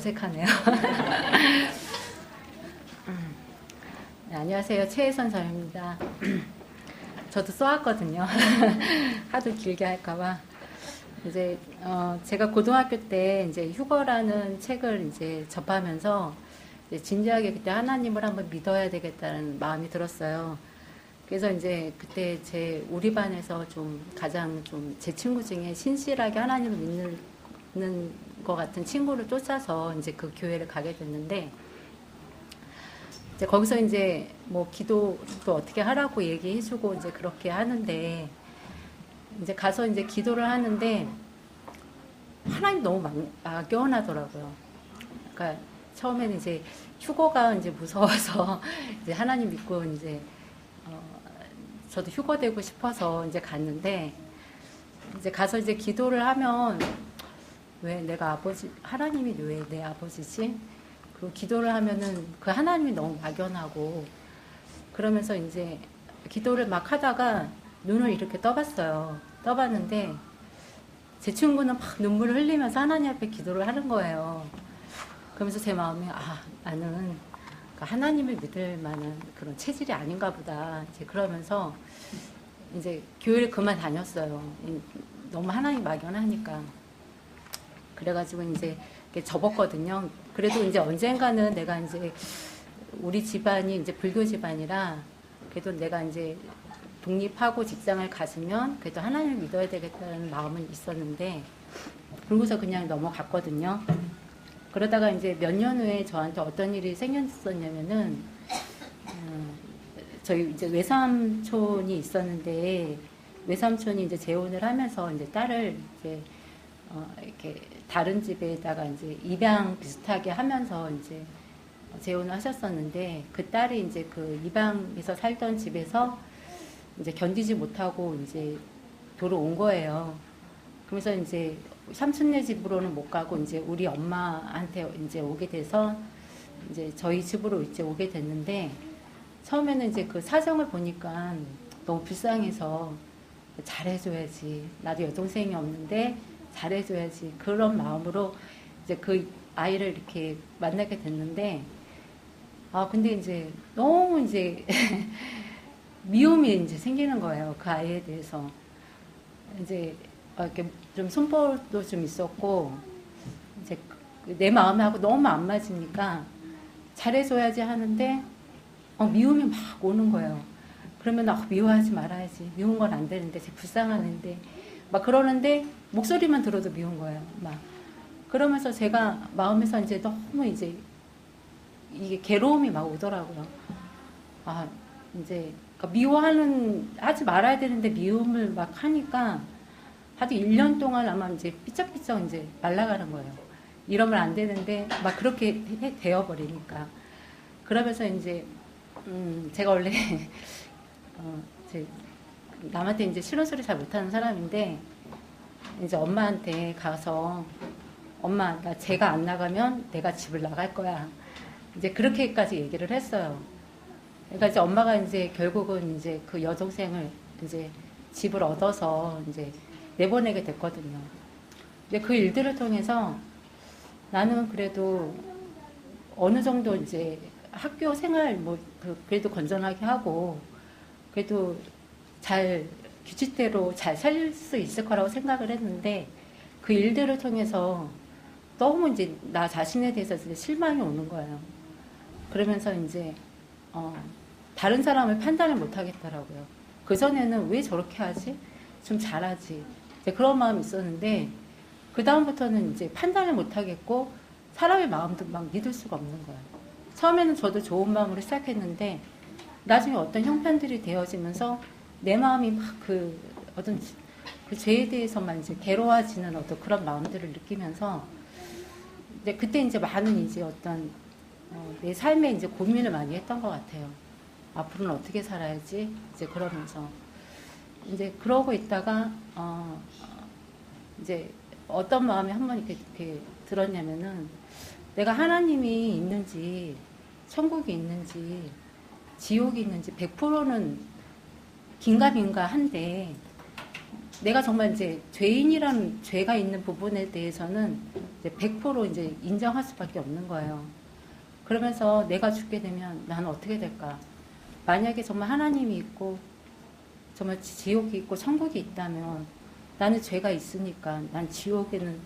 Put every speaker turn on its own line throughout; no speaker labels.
어색하네요. 네, 안녕하세요. 최혜선 사입니다. 저도 써왔거든요. 하도 길게 할까봐. 이제 제가 고등학교 때 이제 휴거라는 책을 이제 접하면서 이제 진지하게 그때 하나님을 한번 믿어야 되겠다는 마음이 들었어요. 그래서 이제 그때 우리 반에서 좀 가장 좀 제 친구 중에 신실하게 하나님을 믿는 것 같은 친구를 쫓아서 이제 그 교회를 가게 됐는데, 이제 거기서 이제 뭐 기도도 어떻게 하라고 얘기해주고 이제 그렇게 하는데, 이제 가서 이제 기도를 하는데 하나님 너무 막연하더라고요. 그러니까 처음에는 이제 휴거가 이제 무서워서 이제 하나님 믿고 이제 저도 휴거되고 싶어서 이제 갔는데, 이제 가서 이제 기도를 하면 왜 내가 하나님이 왜 내 아버지지? 그리고 기도를 하면은 그 하나님이 너무 막연하고, 그러면서 이제 기도를 막 하다가 눈을 이렇게 떠봤어요. 떠봤는데 제 친구는 막 눈물을 흘리면서 하나님 앞에 기도를 하는 거예요. 그러면서 제 마음이 나는 하나님을 믿을 만한 그런 체질이 아닌가 보다. 이제 그러면서 이제 교회를 그만 다녔어요. 너무 하나님 막연하니까. 그래가지고 이제 접었거든요. 그래도 이제 언젠가는 내가 이제 우리 집안이 이제 불교 집안이라 그래도 내가 이제 독립하고 직장을 가지면 그래도 하나님을 믿어야 되겠다는 마음은 있었는데, 그러고서 그냥 넘어갔거든요. 그러다가 이제 몇 년 후에 저한테 어떤 일이 생겼었냐면은, 저희 이제 외삼촌이 있었는데, 외삼촌이 이제 재혼을 하면서 이제 딸을 이제 이렇게 다른 집에다가 이제 입양 비슷하게 하면서 이제 재혼을 하셨었는데, 그 딸이 이제 그 입양에서 살던 집에서 이제 견디지 못하고 이제 들어온 거예요. 그러면서 이제 삼촌네 집으로는 못 가고 이제 우리 엄마한테 이제 오게 돼서 이제 저희 집으로 이제 오게 됐는데, 처음에는 이제 그 사정을 보니까 너무 불쌍해서 잘해줘야지. 나도 여동생이 없는데 잘해줘야지. 그런 마음으로 이제 그 아이를 이렇게 만나게 됐는데, 근데 이제 너무 이제 미움이 이제 생기는 거예요. 그 아이에 대해서. 이제 이렇게 좀 손볼도 좀 있었고, 이제 내 마음하고 너무 안 맞으니까 잘해줘야지 하는데, 미움이 막 오는 거예요. 그러면 미워하지 말아야지. 미운 건 안 되는데, 제 불쌍하는데. 막 그러는데, 목소리만 들어도 미운 거예요. 막. 그러면서 제가 마음에서 이제 너무 이제 이게 괴로움이 막 오더라고요. 이제 하지 말아야 되는데 미움을 막 하니까 하도 1년 동안 아마 이제 삐쩍삐쩍 이제 말라가는 거예요. 이러면 안 되는데 막 그렇게 되어버리니까. 그러면서 이제 제가 원래 남한테 이제 싫은 소리 잘 못하는 사람인데, 이제 엄마한테 가서 엄마 나 제가 안 나가면 내가 집을 나갈 거야. 이제 그렇게까지 얘기를 했어요. 그러니까 이제 엄마가 이제 결국은 이제 그 여동생을 이제 집을 얻어서 이제 내보내게 됐거든요. 근데 그 일들을 통해서 나는 그래도 어느 정도 이제 학교 생활 그래도 건전하게 하고 그래도 잘 규칙대로 잘 살 수 있을 거라고 생각을 했는데, 그 일들을 통해서 너무 이제 나 자신에 대해서 이제 실망이 오는 거예요. 그러면서 이제 다른 사람을 판단을 못 하겠더라고요. 그전에는 왜 저렇게 하지? 좀 잘하지. 이제 그런 마음이 있었는데, 그다음부터는 이제 판단을 못 하겠고, 사람의 마음도 막 믿을 수가 없는 거예요. 처음에는 저도 좋은 마음으로 시작했는데, 나중에 어떤 형편들이 되어지면서 내 마음이 막 어떤 그 죄에 대해서만 이제 괴로워지는 어떤 그런 마음들을 느끼면서, 이제 그때 이제 많은 이제 어떤 내 삶에 이제 고민을 많이 했던 것 같아요. 앞으로는 어떻게 살아야지? 이제 그러면서 이제 그러고 있다가 이제 어떤 마음이 한번 이렇게 들었냐면은, 내가 하나님이 있는지 천국이 있는지 지옥이 있는지 100%는 긴가민가 한데 내가 정말 이제 죄인이라는 죄가 있는 부분에 대해서는 이제 100% 이제 인정할 수밖에 없는 거예요. 그러면서 내가 죽게 되면 나는 어떻게 될까? 만약에 정말 하나님이 있고 정말 지옥이 있고 천국이 있다면 나는 죄가 있으니까 난 지옥에는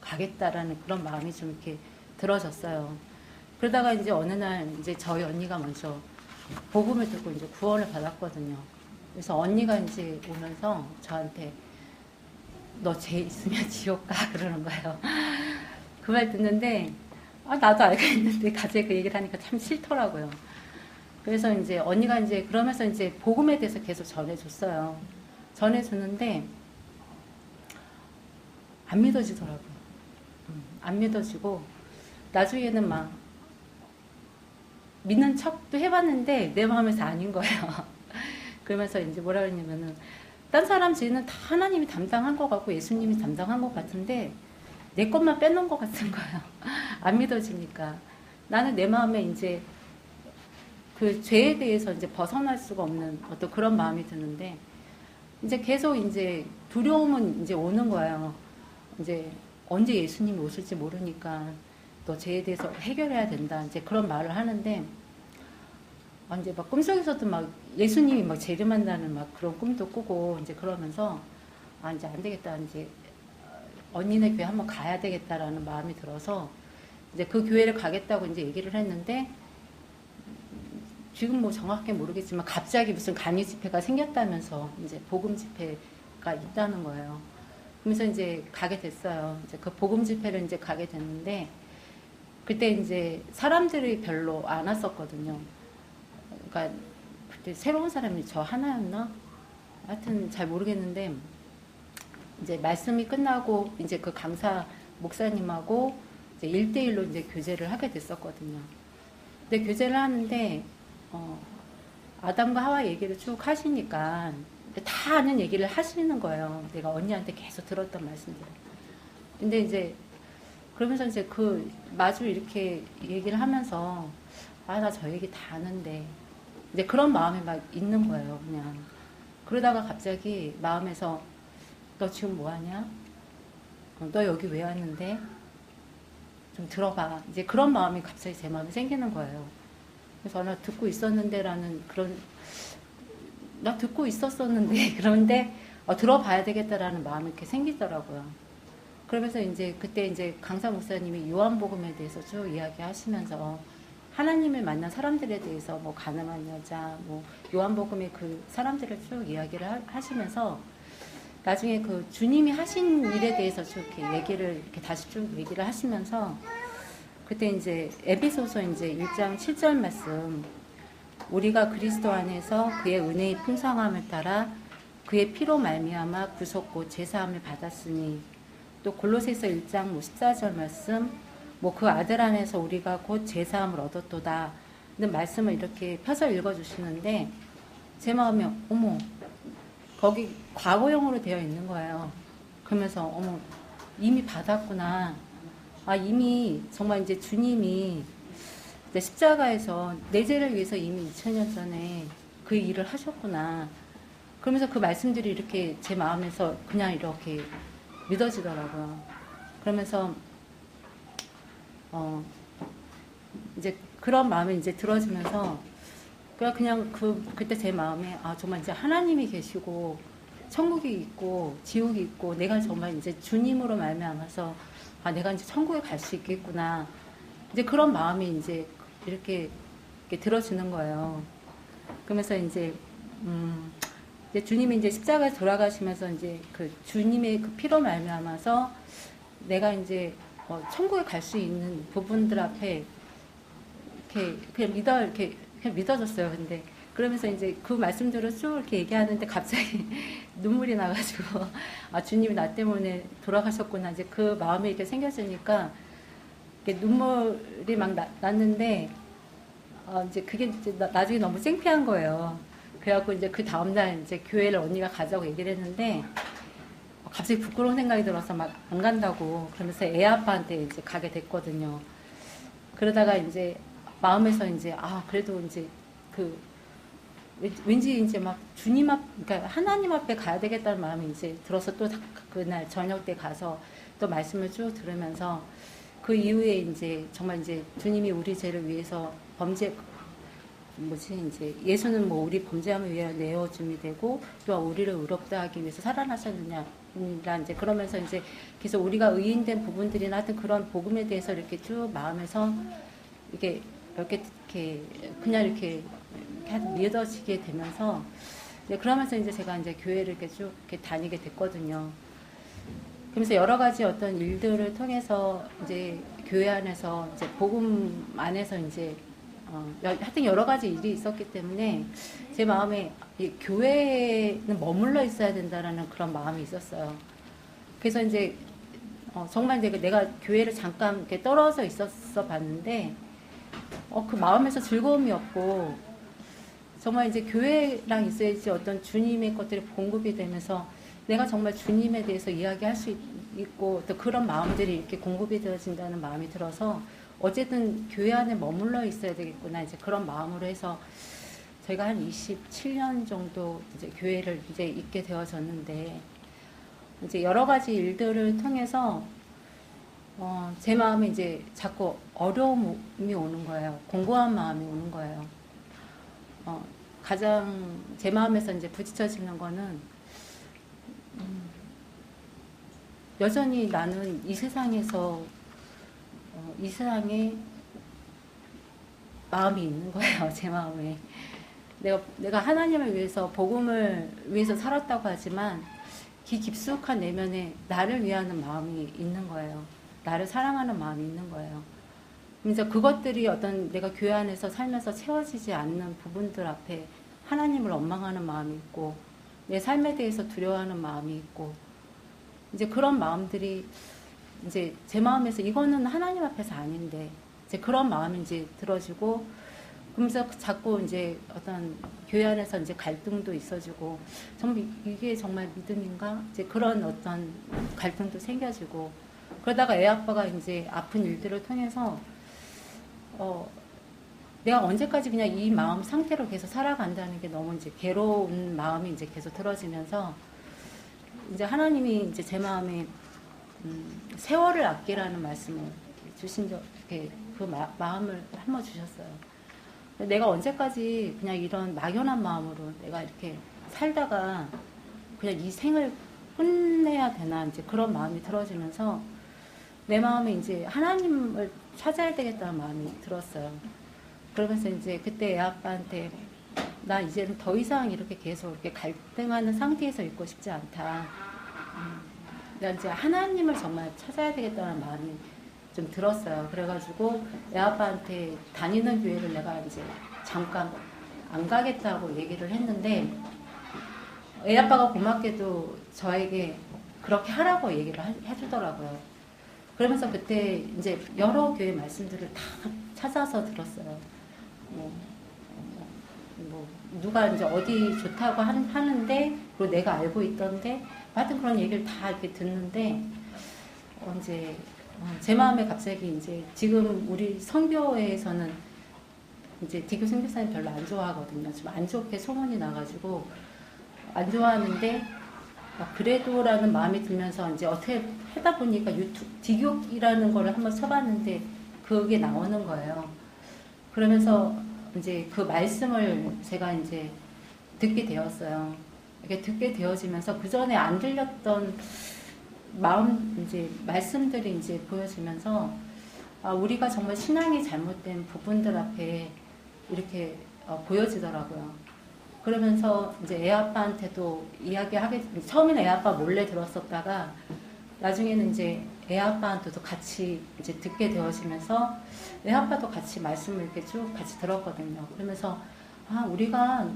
가겠다라는 그런 마음이 좀 이렇게 들어졌어요. 그러다가 이제 어느 날 이제 저희 언니가 먼저 복음을 듣고 이제 구원을 받았거든요. 그래서 언니가 이제 오면서 저한테 너 죄 있으면 지옥 가 그러는 거예요. 그 말 듣는데 나도 알고 있는데 갑자기 그 얘기를 하니까 참 싫더라고요. 그래서 이제 언니가 이제 그러면서 이제 복음에 대해서 계속 전해줬어요. 전해줬는데 안 믿어지더라고요. 안 믿어지고 나중에는 막 믿는 척도 해봤는데 내 마음에서 아닌 거예요. 그러면서 이제 뭐라 그러냐면은 딴 사람 죄는 다 하나님이 담당한 것 같고 예수님이 담당한 것 같은데 내 것만 빼놓은 것 같은 거예요. 안 믿어지니까 나는 내 마음에 이제 그 죄에 대해서 이제 벗어날 수가 없는 어떤 그런 마음이 드는데 이제 계속 이제 두려움은 이제 오는 거예요. 이제 언제 예수님이 오실지 모르니까 너 죄에 대해서 해결해야 된다. 이제 그런 말을 하는데 이제 막 꿈속에서도 막 예수님이 막 재림한다는 막 그런 꿈도 꾸고 이제 그러면서 이제 안 되겠다. 이제 언니네 교회 한번 가야 되겠다라는 마음이 들어서 이제 그 교회를 가겠다고 이제 얘기를 했는데 지금 뭐 정확하게 모르겠지만 갑자기 무슨 간이 집회가 생겼다면서 이제 복음 집회가 있다는 거예요. 그러면서 이제 가게 됐어요. 이제 그 복음 집회를 이제 가게 됐는데 그때 이제 사람들이 별로 안 왔었거든요. 그러니까 그때 새로운 사람이 저 하나였나? 하여튼 잘 모르겠는데 이제 말씀이 끝나고 이제 그 강사 목사님하고 이제 1대1로 이제 교제를 하게 됐었거든요. 근데 교제를 하는데 아담과 하와 얘기를 쭉 하시니까 다 아는 얘기를 하시는 거예요. 내가 언니한테 계속 들었던 말씀들. 근데 이제 그러면서 이제 그 마주 이렇게 얘기를 하면서 나 저 얘기 다 아는데 이제 그런 마음이 막 있는 거예요. 그냥 그러다가 갑자기 마음에서 너 지금 뭐 하냐? 너 여기 왜 왔는데? 좀 들어봐. 이제 그런 마음이 갑자기 제 마음에 생기는 거예요. 그래서 나 듣고 있었는데라는 그런 나 듣고 있었었는데 그런데 들어봐야 되겠다라는 마음이 이렇게 생기더라고요. 그러면서 이제 그때 이제 강사 목사님이 요한복음에 대해서 쭉 이야기하시면서 하나님을 만난 사람들에 대해서 뭐 가늠한 여자, 뭐 요한복음의 그 사람들을 쭉 이야기를 하시면서 나중에 그 주님이 하신 일에 대해서 쭉 이렇게 얘기를 이렇게 다시 쭉 얘기를 하시면서 그때 이제 에베소서 이제 1장 7절 말씀 우리가 그리스도 안에서 그의 은혜의 풍성함을 따라 그의 피로 말미암아 구속고 제사함을 받았으니 또 골로새서 1장 14절 말씀 뭐 그 아들 안에서 우리가 곧 제사함을 얻었도다 는 말씀을 이렇게 펴서 읽어주시는데 제 마음에 어머 거기 과거형으로 되어 있는 거예요. 그러면서 어머 이미 받았구나. 이미 정말 이제 주님이 이제 십자가에서 내 죄를 위해서 이미 2000년 전에 그 일을 하셨구나. 그러면서 그 말씀들이 이렇게 제 마음에서 그냥 이렇게 믿어지더라고요. 그러면서 이제 그런 마음이 이제 들어지면서 그냥 그때 제 마음에 정말 이제 하나님이 계시고 천국이 있고 지옥이 있고 내가 정말 이제 주님으로 말미암아서 내가 이제 천국에 갈 수 있겠구나. 이제 그런 마음이 이제 이렇게 들어지는 거예요. 그러면서 이제 주님이 이제 십자가에 돌아가시면서 이제 그 주님의 그 피로 말미암아서 내가 이제 천국에 갈 수 있는 부분들 앞에 이렇게 그냥 믿어졌어요. 근데 그러면서 이제 그 말씀들을 쭉 이렇게 얘기하는데 갑자기 눈물이 나가지고 주님이 나 때문에 돌아가셨구나. 이제 그 마음이 이렇게 생겼으니까 이렇게 눈물이 막 났는데 이제 그게 이제 나중에 너무 창피한 거예요. 그래갖고 이제 그 다음날 이제 교회를 언니가 가자고 얘기를 했는데 갑자기 부끄러운 생각이 들어서 막 안 간다고 그러면서 애 아빠한테 이제 가게 됐거든요. 그러다가 이제 마음에서 이제 그래도 이제 그 왠지 이제 막 주님 앞, 그러니까 하나님 앞에 가야 되겠다는 마음이 이제 들어서 또 그날 저녁 때 가서 또 말씀을 쭉 들으면서 그 이후에 이제 정말 이제 주님이 우리 죄를 위해서 범죄, 뭐지, 이제 예수는 뭐 우리 범죄함을 위하여 내어줌이 되고 또 우리를 의롭다 하기 위해서 살아나셨느냐. 이제 그러면서 이제 계속 우리가 의인된 부분들이나 하여튼 그런 복음에 대해서 이렇게 쭉 마음에서 이렇게 그냥 이렇게 믿어지게 되면서 이제 그러면서 이제 제가 이제 교회를 이렇게 쭉 이렇게 다니게 됐거든요. 그러면서 여러 가지 어떤 일들을 통해서 이제 교회 안에서 이제 복음 안에서 이제 하여튼 여러 가지 일이 있었기 때문에 제 마음에 이 교회는 머물러 있어야 된다라는 그런 마음이 있었어요. 그래서 이제 정말 이제 내가 교회를 잠깐 이렇게 떨어져 있었어 봤는데 그 마음에서 즐거움이 없고 정말 이제 교회랑 있어야지 어떤 주님의 것들이 공급이 되면서 내가 정말 주님에 대해서 이야기할 수 있고 또 그런 마음들이 이렇게 공급이 되어진다는 마음이 들어서 어쨌든 교회 안에 머물러 있어야 되겠구나 이제 그런 마음으로 해서 저희가 한 27년 정도 이제 교회를 이제 있게 되어졌는데 이제 여러 가지 일들을 통해서 제 마음에 이제 자꾸 어려움이 오는 거예요. 공고한 마음이 오는 거예요. 가장 제 마음에서 이제 부딪혀지는 거는 여전히 나는 이 세상에서 이 세상에 마음이 있는 거예요. 제 마음에 내가 하나님을 위해서 복음을 위해서 살았다고 하지만 깊숙한 내면에 나를 위하는 마음이 있는 거예요. 나를 사랑하는 마음이 있는 거예요. 이제 그것들이 어떤 내가 교회 안에서 살면서 채워지지 않는 부분들 앞에 하나님을 원망하는 마음이 있고 내 삶에 대해서 두려워하는 마음이 있고 이제 그런 마음들이 이제 제 마음에서 이거는 하나님 앞에서 아닌데 이제 그런 마음이 이제 들어지고 그러면서 자꾸 이제 어떤 교회 안에서 이제 갈등도 있어지고 정말 이게 정말 믿음인가 이제 그런 어떤 갈등도 생겨지고 그러다가 애 아빠가 이제 아픈 일들을 통해서 내가 언제까지 그냥 이 마음 상태로 계속 살아간다는 게 너무 이제 괴로운 마음이 이제 계속 들어지면서 이제 하나님이 이제 제 마음에 세월을 아끼라는 말씀을 주신 적 이렇게 그 마음을 한번 주셨어요. 내가 언제까지 그냥 이런 막연한 마음으로 내가 이렇게 살다가 그냥 이 생을 끝내야 되나 이제 그런 마음이 들어지면서 내 마음에 이제 하나님을 찾아야 되겠다는 마음이 들었어요. 그러면서 이제 그때 애 아빠한테 나 이제는 더 이상 이렇게 계속 이렇게 갈등하는 상태에서 있고 싶지 않다. 내가 이제 하나님을 정말 찾아야 되겠다는 마음이 좀 들었어요. 그래가지고 애 아빠한테 다니는 교회를 내가 이제 잠깐 안 가겠다고 얘기를 했는데 애 아빠가 고맙게도 저에게 그렇게 하라고 얘기를 해주더라고요. 그러면서 그때 이제 여러 교회 말씀들을 다 찾아서 들었어요. 누가 이제 어디 좋다고 하는데 그리고 내가 알고 있던데 하여튼 그런 얘기를 다 이렇게 듣는데 이제 제 마음에 갑자기 이제 지금 우리 선교회에서는 이제 디교 선교사님 별로 안 좋아하거든요. 좀 안 좋게 소문이 나가지고 안 좋아하는데 그래도라는 마음이 들면서 이제 어떻게 하다 보니까 유튜브 디교이라는 거를 한번 쳐봤는데 그게 나오는 거예요. 그러면서 이제 그 말씀을 제가 이제 듣게 되었어요. 이렇게 듣게 되어지면서 그 전에 안 들렸던 마음 이제 말씀들이 이제 보여지면서 우리가 정말 신앙이 잘못된 부분들 앞에 이렇게 보여지더라고요. 그러면서 이제 애 아빠한테도 이야기하게 처음에는 애 아빠 몰래 들었었다가 나중에는 이제 애 아빠한테도 같이 이제 듣게 되어지면서 애 아빠도 같이 말씀을 이렇게 쭉 같이 들었거든요. 그러면서 우리가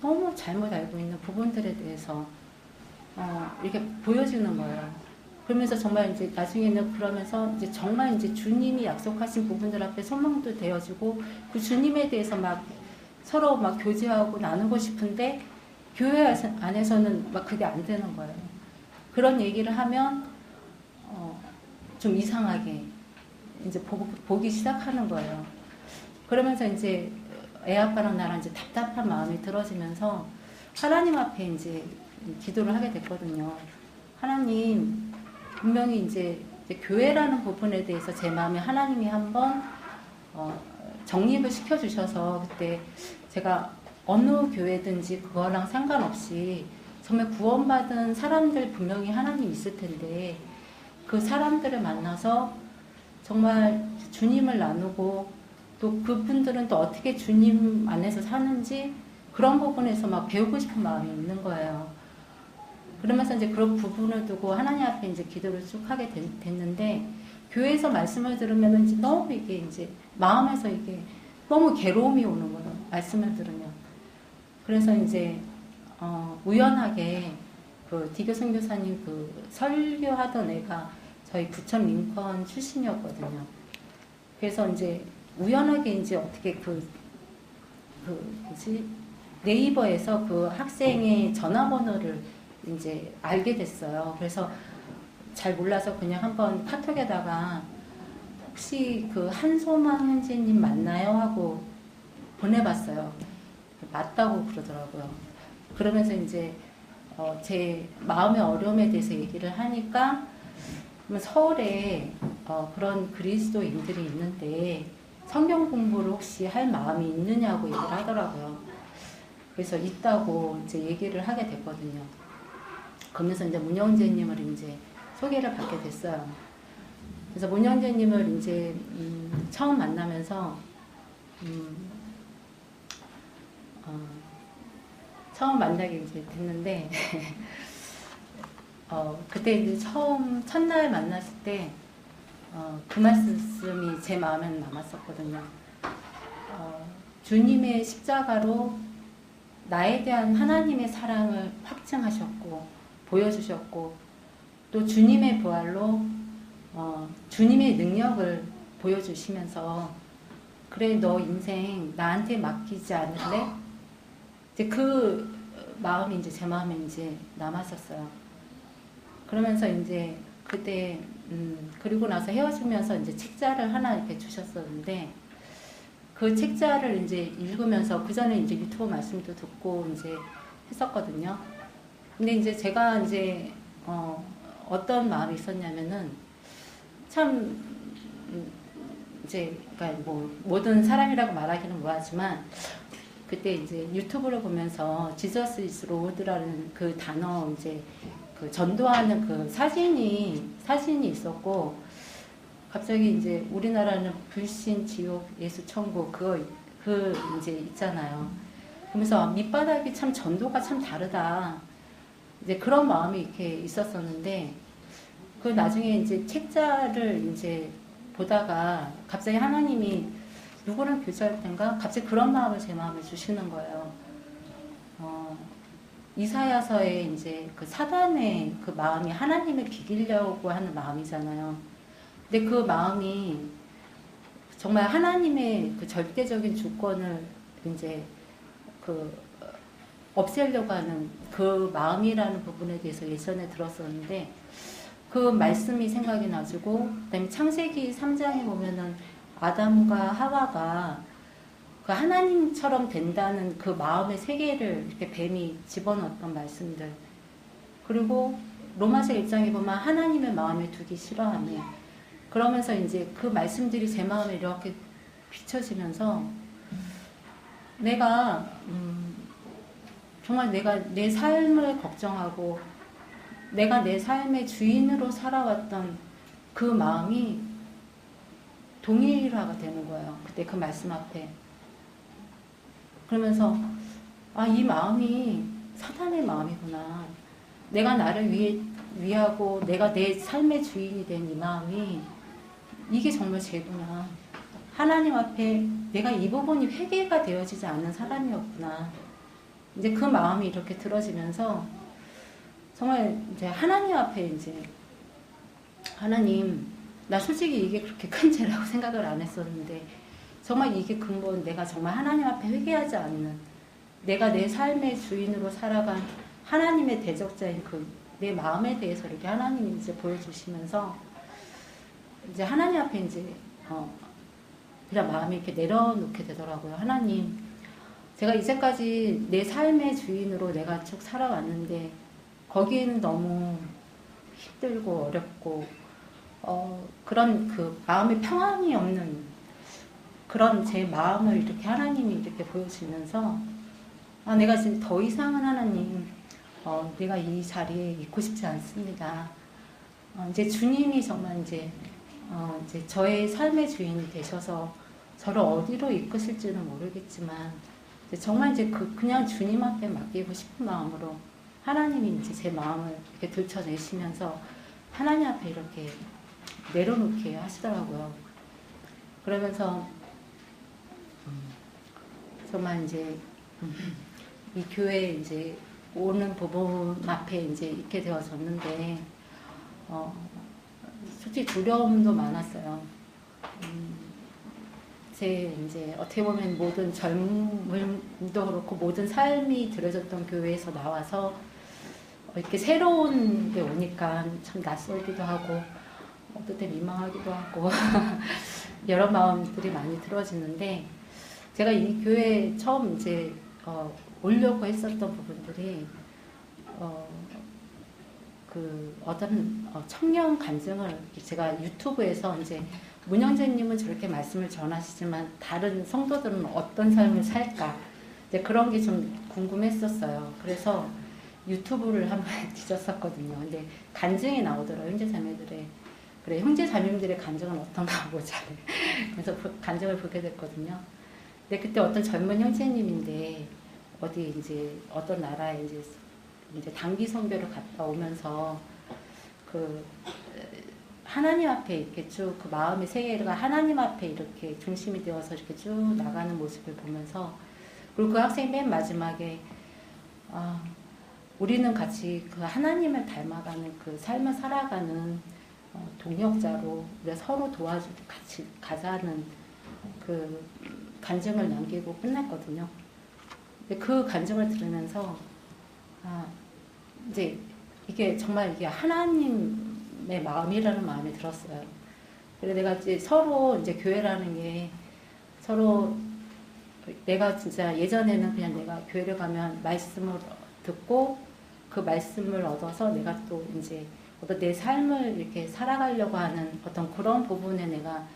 너무 잘못 알고 있는 부분들에 대해서 이렇게 보여지는 거예요. 그러면서 정말 이제 나중에는 그러면서 이제 정말 이제 주님이 약속하신 부분들 앞에 소망도 되어지고 그 주님에 대해서 막 서로 막 교제하고 나누고 싶은데 교회 안에서는 막 그게 안 되는 거예요. 그런 얘기를 하면 좀 이상하게 이제 보기 시작하는 거예요. 그러면서 이제 애 아빠랑 나랑 이제 답답한 마음이 들어지면서 하나님 앞에 이제 기도를 하게 됐거든요. 하나님, 분명히 이제 교회라는 부분에 대해서 제 마음에 하나님이 한번 정립을 시켜주셔서 그때 제가 어느 교회든지 그거랑 상관없이 정말 구원받은 사람들 분명히 하나님 있을 텐데 그 사람들을 만나서 정말 주님을 나누고 또 그분들은 또 어떻게 주님 안에서 사는지 그런 부분에서 막 배우고 싶은 마음이 있는 거예요. 그러면서 이제 그런 부분을 두고 하나님 앞에 이제 기도를 쭉 하게 됐는데 교회에서 말씀을 들으면 이제 너무 이게 이제 마음에서 이게 너무 괴로움이 오는 거예요. 말씀을 들으면. 그래서 이제 우연하게 그 디교 선교사님 그 설교하던 애가 저희 부천 링컨 출신이었거든요. 그래서 이제 우연하게 이제 어떻게 뭐지 네이버에서 그 학생의 전화번호를 이제 알게 됐어요. 그래서 잘 몰라서 그냥 한번 카톡에다가 혹시 그 한소망 형제님 맞나요? 하고 보내봤어요. 맞다고 그러더라고요. 그러면서 이제 제 마음의 어려움에 대해서 얘기를 하니까 서울에 그런 그리스도인들이 있는데 성경 공부를 혹시 할 마음이 있느냐고 얘기를 하더라고요. 그래서 있다고 이제 얘기를 하게 됐거든요. 그러면서 이제 문영재님을 이제 소개를 받게 됐어요. 그래서 문영재님을 이제 처음 만나면서 처음 만나게 이제 됐는데 그때 이제 첫날 만났을 때 그 말씀이 제 마음에는 남았었거든요. 주님의 십자가로 나에 대한 하나님의 사랑을 확증하셨고 보여주셨고 또 주님의 부활로 주님의 능력을 보여주시면서 그래 너 인생 나한테 맡기지 않을래? 이제 그 마음이 이제 제 마음에 이제 남았었어요. 그러면서 이제 그때 그리고 나서 헤어지면서 이제 책자를 하나 이렇게 주셨었는데 그 책자를 이제 읽으면서 그 전에 이제 유튜브 말씀도 듣고 이제 했었거든요. 근데 이제 제가 이제 어떤 마음이 있었냐면은 참 이제 그러니까 뭐 모든 사람이라고 말하기는 뭐하지만 그때 이제 유튜브를 보면서 지저스 이즈 로드라는 그 단어 이제 그 전도하는 그 사진이 있었고 갑자기 이제 우리나라는 불신 지옥 예수 천국 그 이제 있잖아요. 그러면서 밑바닥이 참 전도가 참 다르다. 이제 그런 마음이 이렇게 있었었는데 그 나중에 이제 책자를 이제 보다가 갑자기 하나님이 누구랑 교제할 땐가 갑자기 그런 마음을 제 마음에 주시는 거예요. 이사야서에 이제 그 사단의 그 마음이 하나님을 비기려고 하는 마음이잖아요. 근데 그 마음이 정말 하나님의 그 절대적인 주권을 이제 없애려고 하는 그 마음이라는 부분에 대해서 예전에 들었었는데 그 말씀이 생각이 나지고 그다음에 창세기 3장에 보면은 아담과 하와가 그 하나님처럼 된다는 그 마음의 세계를 이렇게 뱀이 집어넣었던 말씀들. 그리고 로마서 1장에 보면 하나님의 마음에 두기 싫어하네. 그러면서 이제 그 말씀들이 제 마음에 이렇게 비춰지면서 내가 정말 내가 내 삶을 걱정하고 내가 내 삶의 주인으로 살아왔던 그 마음이 동일화가 되는 거예요. 그때 그 말씀 앞에. 그러면서 이 마음이 사탄의 마음이구나. 내가 나를 위하고 내가 내 삶의 주인이 된 이 마음이 이게 정말 죄구나. 하나님 앞에 내가 이 부분이 회개가 되어지지 않는 사람이었구나. 이제 그 마음이 이렇게 들어지면서 정말 이제 하나님 앞에 이제 하나님, 나 솔직히 이게 그렇게 큰 죄라고 생각을 안 했었는데 정말 이게 근본 내가 정말 하나님 앞에 회개하지 않는 내가 내 삶의 주인으로 살아간 하나님의 대적자인 그 내 마음에 대해서 이렇게 하나님이 이제 보여주시면서 이제 하나님 앞에 이제 그냥 마음이 이렇게 내려놓게 되더라고요. 하나님, 제가 이제까지 내 삶의 주인으로 내가 쭉 살아왔는데 거기에는 너무 힘들고 어렵고 그런 그 마음의 평안이 없는 그런 제 마음을 이렇게 하나님이 이렇게 보여주면서 내가 지금 더 이상은 하나님 내가 이 자리에 있고 싶지 않습니다. 이제 주님이 정말 이제 저의 삶의 주인이 되셔서 저를 어디로 이끄실지는 모르겠지만 정말 이제 그냥 주님 앞에 맡기고 싶은 마음으로 하나님이 이제 제 마음을 이렇게 들춰내시면서 하나님 앞에 이렇게 내려놓게 하시더라고요. 그러면서 정말 이제 이 교회에 이제 오는 부분 앞에 이제 있게 되어졌는데 솔직히 두려움도 많았어요. 제 이제 어떻게 보면 모든 젊음도 그렇고 모든 삶이 들여졌던 교회에서 나와서 이렇게 새로운 데 오니까 참 낯설기도 하고 어떨 때 민망하기도 하고 여러 마음들이 많이 들어지는데 제가 이 교회에 처음 이제 오려고 했었던 부분들이 그 어떤 청년 간증을 제가 유튜브에서 이제 문영재님은 저렇게 말씀을 전하시지만 다른 성도들은 어떤 삶을 살까 이제 그런 게 좀 궁금했었어요. 그래서 유튜브를 한번 뒤졌었거든요. 근데 간증이 나오더라고요. 형제자매들의 그래 형제자매들의 간증은 어떤가 보자. 그래서 간증을 보게 됐거든요. 근데 그때 어떤 젊은 형제님인데 어디 이제 어떤 나라에 이제 단기 선교를 갔다 오면서 그 하나님 앞에 이렇게 쭉 그 마음의 세계가 하나님 앞에 이렇게 중심이 되어서 이렇게 쭉 나가는 모습을 보면서 그리고 그 학생이 맨 마지막에 우리는 같이 그 하나님을 닮아가는 그 삶을 살아가는 동역자로 우리가 서로 도와주고 같이 가자는 그 간증을 남기고 끝났거든요. 근데 그 간증을 들으면서 이제 이게 정말 이게 하나님의 마음이라는 마음이 들었어요. 그래서 내가 이제 서로 이제 교회라는 게 서로 내가 진짜 예전에는 그냥 내가 교회를 가면 말씀을 듣고 그 말씀을 얻어서 내가 또 이제 어떤 내 삶을 이렇게 살아가려고 하는 어떤 그런 부분에 내가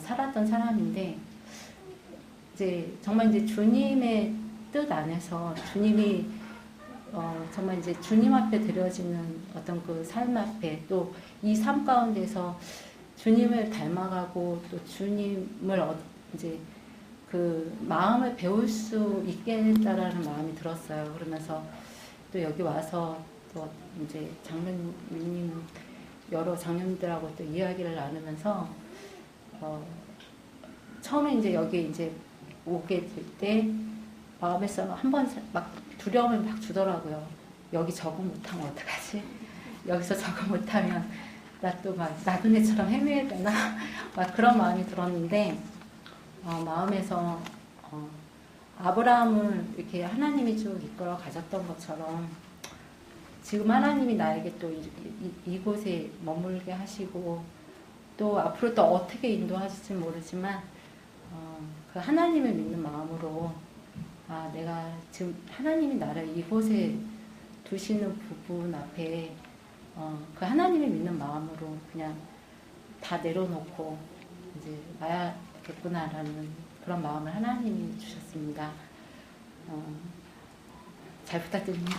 살았던 사람인데 이제 정말 이제 주님의 뜻 안에서 주님이 정말 이제 주님 앞에 드려지는 어떤 그 삶 앞에 또 이 삶 가운데서 주님을 닮아가고 또 주님을 이제 그 마음을 배울 수 있겠다라는 마음이 들었어요. 그러면서 또 여기 와서 또 이제 장로님 여러 장로님들하고 또 이야기를 나누면서 처음에 이제 여기 이제 오게 될 때 마음에서 한번 막 두려움을 막 주더라고요. 여기 적응 못하면 어떡하지? 여기서 적응 못하면 나 또 막 나그네처럼 헤매야 되나? 막 그런 마음이 들었는데 마음에서 아브라함을 이렇게 하나님이 쭉 이끌어 가셨던 것처럼 지금 하나님이 나에게 또 이곳에 머물게 하시고 또 앞으로 또 어떻게 인도하실지 모르지만 그 하나님을 믿는 마음으로 내가 지금 하나님이 나를 이곳에 두시는 부분 앞에 그 하나님을 믿는 마음으로 그냥 다 내려놓고 이제 와야겠구나라는 그런 마음을 하나님이 주셨습니다. 잘 부탁드립니다.